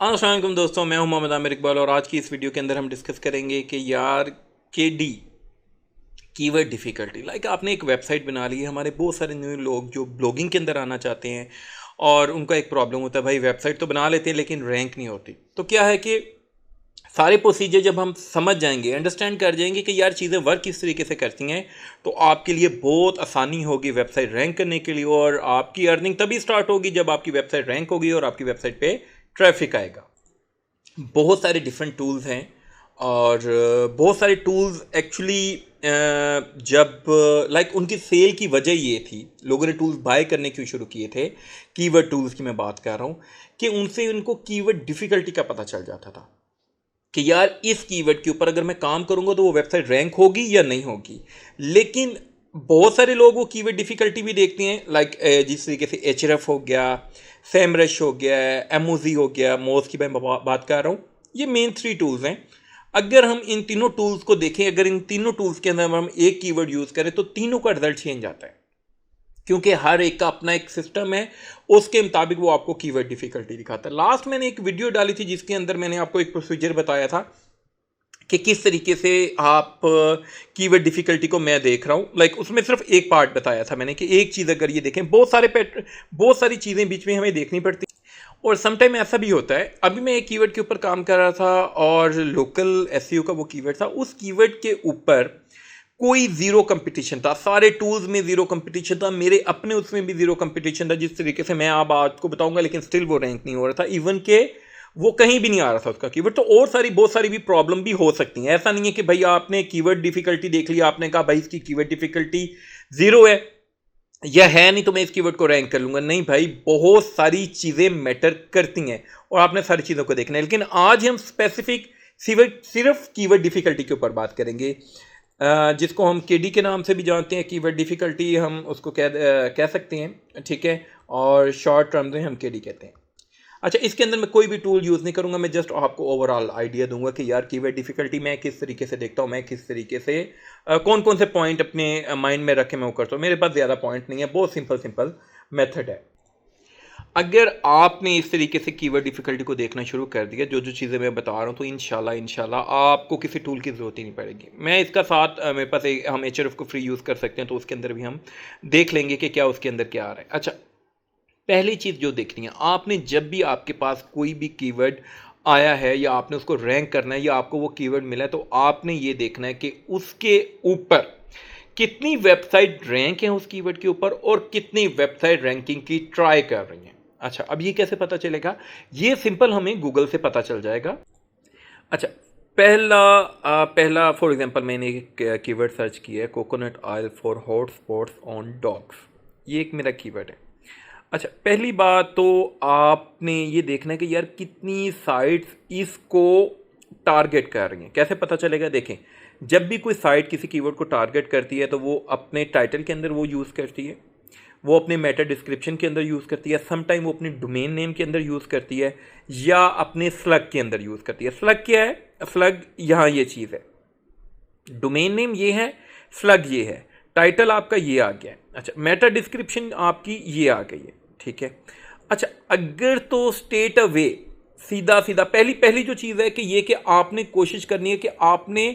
अस्सलाम वालेकुम दोस्तों, मैं हूं मोहम्मद आमिर इकबाल और आज की इस वीडियो के अंदर हम डिस्कस करेंगे कि यार केडी कीवर्ड डिफ़िकल्टी। आपने एक वेबसाइट बना ली है। हमारे बहुत सारे न्यू लोग जो ब्लॉगिंग के अंदर आना चाहते हैं और उनका एक प्रॉब्लम होता है, भाई वेबसाइट तो बना लेते हैं लेकिन रैंक नहीं होती। तो क्या है कि सारे प्रोसीजर जब हम समझ जाएंगे, अंडरस्टैंड कर जाएंगे कि यार चीज़ें वर्क किस तरीके से करती हैं, तो आपके लिए बहुत आसानी होगी वेबसाइट रैंक करने के लिए। और आपकी अर्निंग तभी स्टार्ट होगी जब आपकी वेबसाइट रैंक होगी और आपकी वेबसाइट पे ट्रैफिक आएगा। बहुत सारे डिफरेंट टूल्स हैं और बहुत सारे टूल्स एक्चुअली जब उनकी सेल की वजह ये थी, लोगों ने टूल्स बाय करने क्यों शुरू किए थे, कीवर्ड टूल्स की मैं बात कर रहा हूँ, कि उनसे उनको कीवर्ड डिफ़िकल्टी का पता चल जाता था कि यार इस कीवर्ड के ऊपर अगर मैं काम करूंगा तो वो वेबसाइट रैंक होगी या नहीं होगी। लेकिन बहुत सारे लोग वो कीवर्ड डिफ़िकल्टी भी देखते हैं, जिस तरीके से एचरफ हो गया, सेमरश हो गया, एमओजी हो गया, मोज की मैं बात कर रहा हूँ। ये मेन 3 टूल्स हैं। अगर हम इन तीनों टूल्स को देखें, अगर इन तीनों टूल्स के अंदर हम एक कीवर्ड यूज़ करें तो तीनों का रिजल्ट चेंज आता है, क्योंकि हर एक का अपना एक सिस्टम है, उसके मुताबिक वो आपको कीवर्ड डिफ़िकल्टी दिखाता है। लास्ट मैंने एक वीडियो डाली थी जिसके अंदर मैंने आपको एक प्रोसीजर बताया था कि किस तरीके से आप कीवर्ड डिफ़िकल्टी को मैं देख रहा हूँ। उसमें सिर्फ एक पार्ट बताया था मैंने कि एक चीज़ अगर ये देखें, बहुत सारी चीज़ें बीच में हमें देखनी पड़ती हैं। और समटाइम ऐसा भी होता है, अभी मैं एक कीवर्ड के ऊपर काम कर रहा था और लोकल एसईओ का वो कीवर्ड था। उस कीवर्ड के ऊपर कोई ज़ीरो कंपटीशन था, सारे टूल्स में ज़ीरो कंपटीशन था, मेरे अपने उसमें भी ज़ीरो कंपटीशन था। जिस तरीके से मैं अब आपको बताऊंगा, लेकिन स्टिल वो रैंक नहीं हो रहा था, इवन के वो कहीं भी नहीं आ रहा था उसका कीवर्ड। तो और सारी बहुत सारी भी प्रॉब्लम भी हो सकती हैं। ऐसा नहीं है कि भाई आपने कीवर्ड डिफिकल्टी देख लिया, आपने कहा भाई इसकी कीवर्ड डिफिकल्टी ज़ीरो है या है नहीं तो मैं इस कीवर्ड को रैंक कर लूंगा। नहीं भाई, बहुत सारी चीज़ें मैटर करती हैं और आपने सारी चीज़ों को देखना है। लेकिन आज हम स्पेसिफिक सिर्फ कीवर्ड डिफिकल्टी के ऊपर बात करेंगे, जिसको हम केडी के नाम से भी जानते हैं। कीवर्ड डिफिकल्टी हम उसको कह सकते हैं, ठीक है। और शॉर्ट टर्म में हम केडी कहते हैं। अच्छा, इसके अंदर मैं कोई भी टूल यूज़ नहीं करूंगा, मैं जस्ट आपको ओवरऑल आइडिया दूंगा कि यार कीवर्ड डिफिकल्टी मैं किस तरीके से देखता हूँ, मैं किस तरीके से कौन कौन से पॉइंट अपने माइंड में रख के मैं वो करता हूँ। मेरे पास ज़्यादा पॉइंट नहीं है, बहुत सिंपल सिंपल मेथड है। अगर आपने इस तरीके से कीवर्ड डिफिकल्टी को देखना शुरू कर दिया, जो जो चीज़ें मैं बता रहा हूँ, तो इंशाल्लाह आपको किसी टूल की ज़रूरत ही नहीं पड़ेगी। मैं इसका साथ मेरे पास हम एचआरएफ को फ्री यूज़ कर सकते हैं, तो उसके अंदर भी हम देख लेंगे कि क्या उसके अंदर क्या आ रहा है। अच्छा, पहली चीज़ जो देखनी है, आपने जब भी आपके पास कोई भी कीवर्ड आया है या आपने उसको रैंक करना है या आपको वो कीवर्ड मिला है, तो आपने ये देखना है कि उसके ऊपर कितनी वेबसाइट रैंक है उस कीवर्ड के ऊपर और कितनी वेबसाइट रैंकिंग की ट्राई कर रही हैं। अच्छा, अब ये कैसे पता चलेगा? ये सिंपल हमें गूगल से पता चल जाएगा। अच्छा, पहला फॉर एग्जांपल मैंने एक कीवर्ड सर्च किया है, coconut oil for hot spots on dogs. ये एक मेरा कीवर्ड है। अच्छा, पहली बात तो आपने ये देखना है कि यार कितनी साइट्स इसको टारगेट कर रही हैं। कैसे पता चलेगा? देखें, जब भी कोई साइट किसी कीवर्ड को टारगेट करती है तो वो अपने टाइटल के अंदर वो यूज़ करती है, वो अपने मेटा डिस्क्रिप्शन के अंदर यूज़ करती है, सम टाइम वो अपनी डोमेन नेम के अंदर यूज़ करती है या अपने स्लग के अंदर यूज़ करती है। स्लग क्या है? स्लग यहाँ ये चीज़ है, डोमेन नेम ये है, स्लग ये है, टाइटल आपका ये आ गया है। अच्छा, मेटा डिस्क्रिप्शन आपकी ये आ गई है, ठीक है। अच्छा, अगर तो स्टेट अवे सीधा सीधा पहली पहली जो चीज़ है कि ये कि आपने कोशिश करनी है कि आपने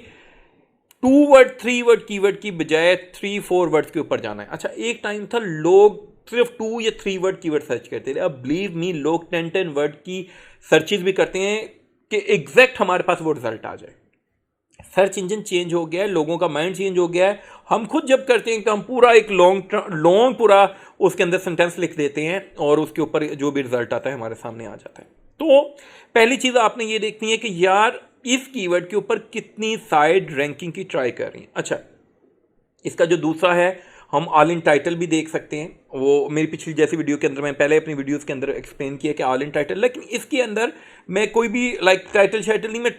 2 वर्ड 3 वर्ड कीवर्ड की बजाय 3 4 वर्ड्स के ऊपर जाना है। अच्छा, एक टाइम था लोग सिर्फ 2 या 3 वर्ड कीवर्ड सर्च करते थे। अब बिलीव मी, लोग 10 10 वर्ड की सर्चेज भी करते हैं कि एग्जैक्ट हमारे पास वो रिजल्ट आ जाए। सर्च इंजन चेंज हो गया है, लोगों का माइंड चेंज हो गया है। हम खुद जब करते हैं कि हम पूरा एक लॉन्ग पूरा उसके अंदर सेंटेंस लिख देते हैं और उसके ऊपर जो भी रिजल्ट आता है हमारे सामने आ जाता है। तो पहली चीज़ आपने ये देखनी है कि यार इस कीवर्ड के ऊपर कितनी साइड रैंकिंग की ट्राई कर रही हैं। अच्छा, इसका जो दूसरा है, हम ऑल इन टाइटल भी देख सकते हैं। वो मेरी पिछली जैसी वीडियो के अंदर, मैं पहले अपनी वीडियोस के अंदर एक्सप्लेन किया कि ऑल इन टाइटल, लेकिन इसके अंदर मैं कोई भी टाइटल शाइटल नहीं, मैं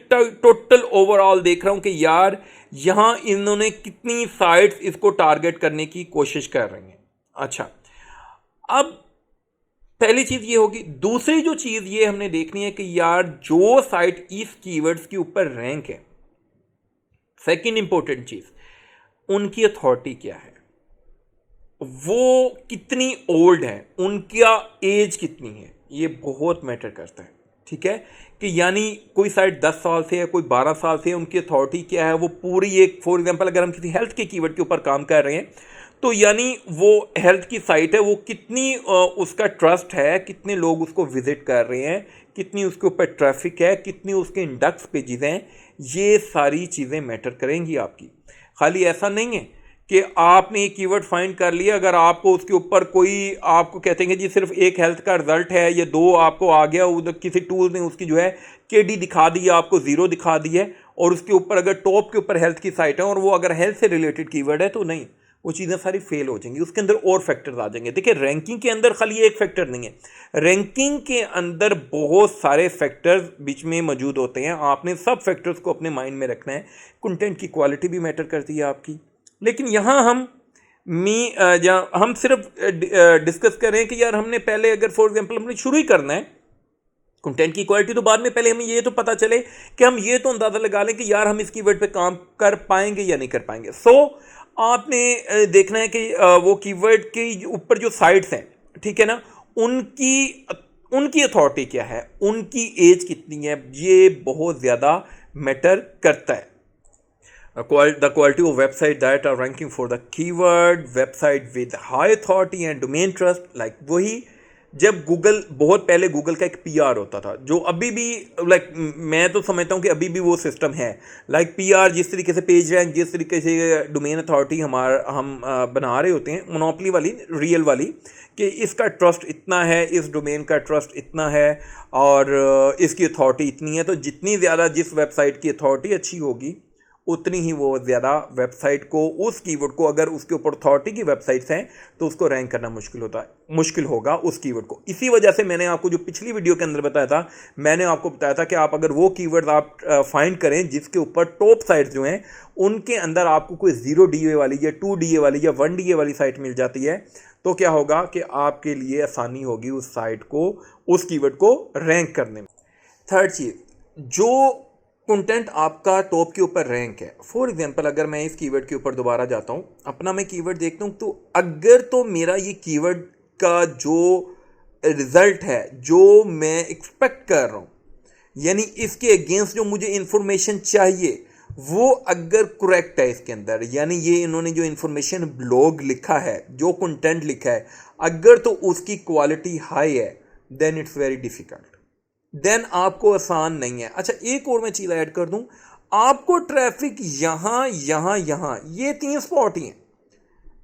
टोटल ओवरऑल देख रहा हूँ कि यार यहाँ इन्होंने कितनी साइट्स इसको टारगेट करने की कोशिश कर रही हैं। अच्छा, अब पहली चीज़ ये होगी। दूसरी जो चीज़ ये हमने देखनी है कि यार जो साइट इस कीवर्ड्स के ऊपर रैंक है, सेकंड इंपॉर्टेंट चीज़, उनकी अथॉरिटी क्या है, वो कितनी ओल्ड है, उनका एज कितनी है, ये बहुत मैटर करता है। ठीक है, कि यानी कोई साइट 10 साल से है, कोई 12 साल से है, उनकी अथॉरिटी क्या है, वो पूरी एक, फॉर एग्जांपल अगर हम किसी हेल्थ के कीवर्ड के ऊपर काम कर रहे हैं तो यानी वो हेल्थ की साइट है, वो कितनी उसका ट्रस्ट है, कितने लोग उसको विजिट कर रहे हैं, कितनी उसके ऊपर ट्रैफिक है, कितनी उसके इंडेक्स पेजेस हैं, ये सारी चीज़ें मैटर करेंगी आपकी। खाली ऐसा नहीं है कि आपने एक कीवर्ड फाइंड कर लिया, अगर आपको उसके ऊपर कोई आपको कहते हैं कि जी सिर्फ एक हेल्थ का रिजल्ट है या दो आपको आ गया, उधर किसी टूल ने उसकी जो है केडी दिखा दी है, आपको ज़ीरो दिखा दी है, और उसके ऊपर अगर टॉप के ऊपर हेल्थ की साइट है और वो अगर हेल्थ से रिलेटेड कीवर्ड है, तो नहीं, वो चीज़ें सारी फेल हो जाएंगी। उसके अंदर और फैक्टर्स आ जाएंगे। देखिए, रैंकिंग के अंदर खाली एक फैक्टर नहीं है, रैंकिंग के अंदर बहुत सारे फैक्टर्स बीच में मौजूद होते हैं। आपने सब फैक्टर्स को अपने माइंड में रखना है। कंटेंट की क्वालिटी भी मैटर करती है आपकी, लेकिन यहाँ हम सिर्फ डिस्कस कर रहे हैं कि यार हमने पहले, अगर फॉर एग्जांपल हमने शुरू ही करना है कंटेंट की क्वालिटी, तो बाद में पहले हमें ये तो पता चले कि हम ये तो अंदाज़ा लगा लें कि यार हम इस कीवर्ड पे काम कर पाएंगे या नहीं कर पाएंगे। आपने देखना है कि वो कीवर्ड के ऊपर जो साइट्स हैं, ठीक है ना, उनकी उनकी अथॉरिटी क्या है, उनकी एज कितनी है, ये बहुत ज़्यादा मैटर करता है। The quality of website that are ranking for the keyword, website with high authority and domain trust, like वही जब गूगल, बहुत पहले गूगल का एक पीआर होता था, जो अभी भी लाइक मैं तो समझता हूँ कि अभी भी वो सिस्टम है। लाइक पीआर, जिस तरीके से पेज रैंक, जिस तरीके से डोमेन अथॉरिटी हम बना रहे होते हैं, मोनोपली वाली, रियल वाली, कि इसका ट्रस्ट इतना है, इस डोमेन का ट्रस्ट इतना है, और इसकी अथॉरिटी इतनी है। तो जितनी ज़्यादा जिस वेबसाइट की अथॉरिटी अच्छी होगी, उतनी ही वो ज़्यादा वेबसाइट को, उस कीवर्ड को, अगर उसके ऊपर अथॉरिटी की वेबसाइट्स हैं तो उसको रैंक करना मुश्किल होगा उस कीवर्ड को। इसी वजह से मैंने आपको जो पिछली वीडियो के अंदर बताया था, मैंने आपको बताया था कि आप अगर वो कीवर्ड आप फाइंड करें जिसके ऊपर टॉप साइट्स जो हैं उनके अंदर आपको कोई 0 DA वाली या 2 DA वाली या 1 DA वाली साइट मिल जाती है, तो क्या होगा कि आपके लिए आसानी होगी उस साइट को, उस कीवर्ड को रैंक करने में। थर्ड चीज़, जो कंटेंट आपका टॉप के ऊपर रैंक है, फॉर एग्जांपल अगर मैं इस कीवर्ड के ऊपर दोबारा जाता हूँ, अपना मैं कीवर्ड देखता हूँ, तो अगर तो मेरा ये कीवर्ड का जो रिजल्ट है, जो मैं एक्सपेक्ट कर रहा हूँ, यानी इसके अगेंस्ट जो मुझे इंफॉर्मेशन चाहिए, वो अगर करेक्ट है इसके अंदर, यानी ये इन्होंने जो इंफॉर्मेशन ब्लॉग लिखा है, जो कंटेंट लिखा है, अगर तो उसकी क्वालिटी हाई है, then it's very difficult, then आपको आसान नहीं है। अच्छा, एक और मैं चीज़ ऐड कर दूं, आपको ट्रैफिक यहाँ यहाँ यहाँ ये 3 स्पॉट ही हैं,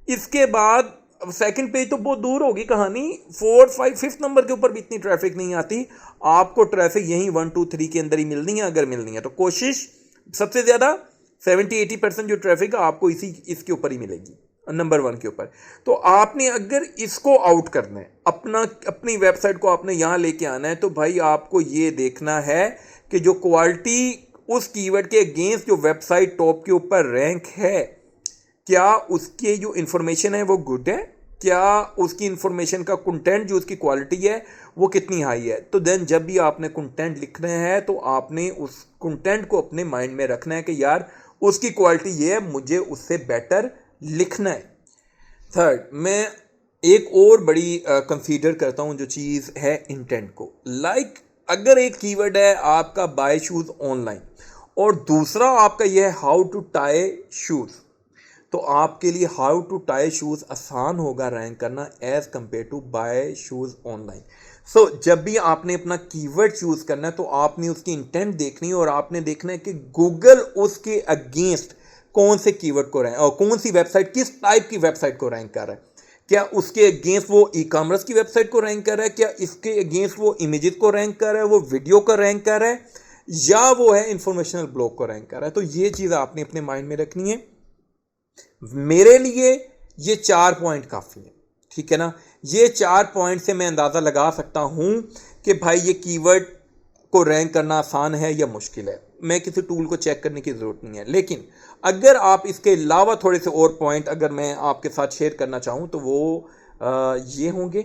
इसके बाद सेकंड पेज तो बहुत दूर होगी कहानी, 4, 5, 5th नंबर के ऊपर भी इतनी ट्रैफिक नहीं आती। आपको ट्रैफिक यहीं 1, 2, 3 के अंदर ही मिलनी है। अगर मिलनी है तो कोशिश सबसे ज़्यादा 70-80% जो ट्रैफिक है आपको इसके ऊपर ही मिलेगी, नंबर 1 के ऊपर। तो आपने अगर इसको आउट करना है, अपनी वेबसाइट को आपने यहाँ लेके आना है, तो भाई आपको ये देखना है कि जो क्वालिटी उस कीवर्ड के अगेंस्ट जो वेबसाइट टॉप के ऊपर रैंक है, क्या उसकी जो इन्फॉर्मेशन है वो गुड है, क्या उसकी इन्फॉर्मेशन का कंटेंट जो उसकी क्वालिटी है वो कितनी हाई है। तो देन जब भी आपने कंटेंट लिखना है तो आपने उस कंटेंट को अपने माइंड में रखना है कि यार उसकी क्वालिटी ये है, मुझे उससे बेटर लिखना है। थर्ड, मैं एक और बड़ी कंसीडर करता हूँ जो चीज़ है इंटेंट को। लाइक अगर एक कीवर्ड है आपका बाय शूज़ ऑनलाइन और दूसरा आपका यह है हाउ टू टाई शूज़, तो आपके लिए हाउ टू टाई शूज़ आसान होगा रैंक करना as compare to buy shoes online. So जब भी आपने अपना कीवर्ड चूज़ करना है तो आपने उसकी इंटेंट देखनी है और आपने देखना है कि गूगल उसके अगेंस्ट कौन से कीवर्ड को रैंक, और कौन सी वेबसाइट, किस टाइप की वेबसाइट को रैंक कर रहा है। क्या उसके अगेंस्ट वो ई कॉमर्स की वेबसाइट को रैंक कर रहा है, क्या इसके अगेंस्ट वो इमेजेस को रैंक कर रहा है, वो वीडियो को रैंक कर रहा है, या वो है इंफॉर्मेशनल ब्लॉग को रैंक कर रहा है। तो ये चीज़ आपने अपने माइंड में रखनी है। मेरे लिए ये 4 पॉइंट काफ़ी है, ठीक है ना। ये 4 पॉइंट से मैं अंदाज़ा लगा सकता हूँ कि भाई ये कीवर्ड को रैंक करना आसान है या मुश्किल है। मैं किसी टूल को चेक करने की ज़रूरत नहीं है। लेकिन अगर आप इसके अलावा थोड़े से और पॉइंट अगर मैं आपके साथ शेयर करना चाहूँ तो वो ये होंगे।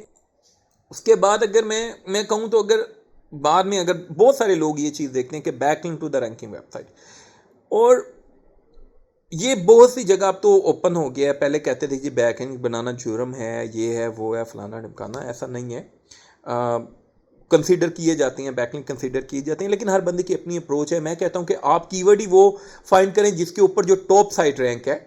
उसके बाद अगर मैं कहूँ तो अगर बाद में अगर बहुत सारे लोग ये चीज़ देखते हैं कि backlink to the ranking website, और ये बहुत सी जगह अब तो ओपन हो गया है। पहले कहते थे कि बैकलिंक बनाना जुर्म है, ये है वो है फलाना ढिमकाना, ऐसा नहीं है। कंसीडर किए जाते हैं, बैकलिंक कंसीडर किए जाते हैं, लेकिन हर बंदे की अपनी अप्रोच है। मैं कहता हूं कि आप कीवर्ड ही वो फाइंड करें जिसके ऊपर जो टॉप साइट रैंक है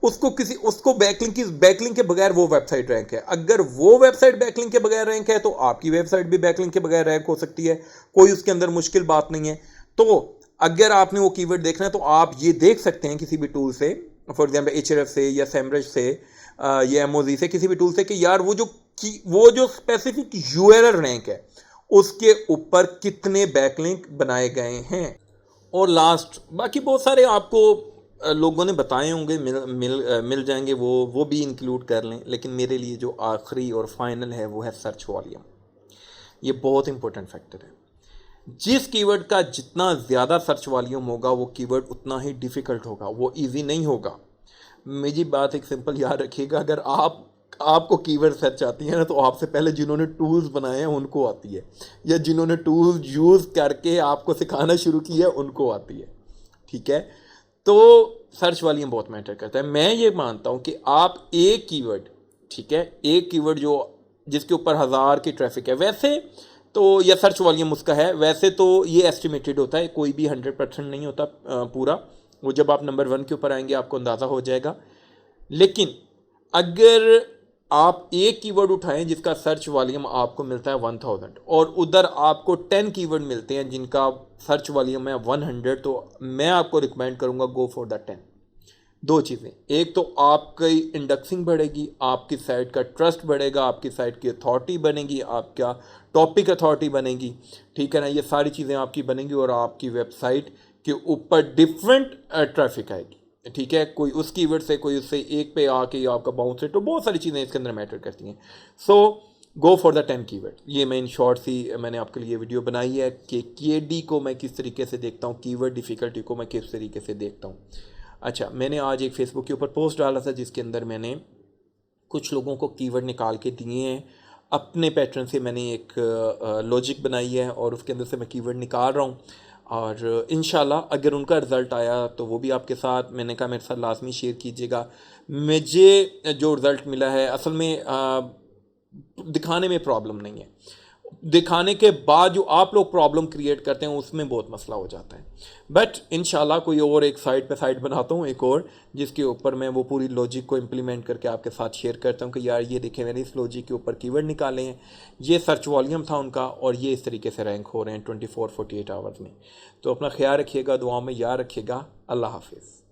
उसको बैकलिंक के बगैर वो वेबसाइट रैंक है। अगर वो वेबसाइट बैकलिंक के बगैर रैंक है तो आपकी वेबसाइट भी बैकलिंक के बगैर रैंक हो सकती है, कोई उसके अंदर मुश्किल बात नहीं है। तो अगर आपने वो कीवर्ड देखना है तो आप ये देख सकते हैं किसी भी टूल से, फॉर एग्जाम्पल एचरएफ से या सेमरज से या एमओजी से, किसी भी टूल से, कि यार वो जो स्पेसिफिक यूआरएल रैंक है उसके ऊपर कितने बैकलिंक बनाए गए हैं। और लास्ट बाकी बहुत सारे आपको लोगों ने बताए होंगे, मिल जाएंगे, वो भी इंक्लूड कर लें। लेकिन मेरे लिए जो आखिरी और फाइनल है वो है सर्च वॉल्यूम। ये बहुत इंपॉर्टेंट फैक्टर है। जिस कीवर्ड का जितना ज़्यादा सर्च वॉल्यूम होगा वो कीवर्ड उतना ही डिफ़िकल्ट होगा, वो इजी नहीं होगा। मेरी बात एक सिंपल याद रखिएगा, अगर आपको कीवर्ड सर्च आती है ना तो आपसे पहले जिन्होंने टूल्स बनाए हैं उनको आती है, या जिन्होंने टूल्स यूज़ करके आपको सिखाना शुरू किया उनको आती है। ठीक है, तो सर्च वॉल्यूम बहुत मैटर करता है। मैं ये मानता हूँ कि आप एक कीवर्ड, ठीक है, एक कीवर्ड जिसके ऊपर 1000 की ट्रैफिक है, वैसे तो या सर्च वॉल्यूम उसका है, वैसे तो ये एस्टिमेटेड होता है, कोई भी 100% नहीं होता पूरा। वो जब आप नंबर 1 के ऊपर आएंगे आपको अंदाज़ा हो जाएगा। लेकिन अगर आप एक कीवर्ड उठाएं जिसका सर्च वॉल्यूम आपको मिलता है 1000 और उधर आपको 10 कीवर्ड मिलते हैं जिनका सर्च वॉल्यूम है 100, तो मैं आपको रिकमेंड करूंगा गो फॉर द 10। दो चीज़ें, एक तो आपकी इंडेक्सिंग बढ़ेगी, आपकी साइट का ट्रस्ट बढ़ेगा, आपकी साइट की अथॉरिटी बनेगी, आपका टॉपिक अथॉरिटी बनेगी, ठीक है ना, ये सारी चीज़ें आपकी बनेंगी और आपकी वेबसाइट के ऊपर डिफरेंट ट्रैफिक आएगी। ठीक है, कोई उस कीवर्ड से, कोई उससे एक पे आके आपका बाउंस रेट, तो बहुत सारी चीज़ें इसके अंदर मैटर करती हैं। सो गो फॉर द 10 कीवर्ड। ये मैं इन शॉर्ट सी मैंने आपके लिए वीडियो बनाई है कि KD को मैं किस तरीके से देखता हूँ, कीवर्ड डिफ़िकल्टी को मैं किस तरीके से देखता हूँ। अच्छा, मैंने आज एक फेसबुक के ऊपर पोस्ट डाला था जिसके अंदर मैंने कुछ लोगों को कीवर्ड निकाल के दिए हैं। अपने पैटर्न से मैंने एक लॉजिक बनाई है और उसके अंदर से मैं कीवर्ड निकाल रहा हूँ, और इंशाल्लाह अगर उनका रिज़ल्ट आया तो वो भी आपके साथ, मैंने कहा मेरे साथ लाजमी शेयर कीजिएगा। मुझे जो रिज़ल्ट मिला है असल में दिखाने में प्रॉब्लम नहीं है, दिखाने के बाद जो आप लोग प्रॉब्लम क्रिएट करते हैं उसमें बहुत मसला हो जाता है। बट इंशाल्लाह कोई और एक साइड पे साइड बनाता हूँ, एक और, जिसके ऊपर मैं वो पूरी लॉजिक को इम्प्लीमेंट करके आपके साथ शेयर करता हूँ कि यार ये देखें मैंने इस लॉजिक के ऊपर कीवर्ड निकाले हैं, ये सर्च वॉल्यूम था उनका और ये इस तरीके से रैंक हो रहे हैं 24-48 आवर्स में। तो अपना ख्याल रखिएगा, दुआओं में याद रखिएगा। अल्लाह हाफिज़।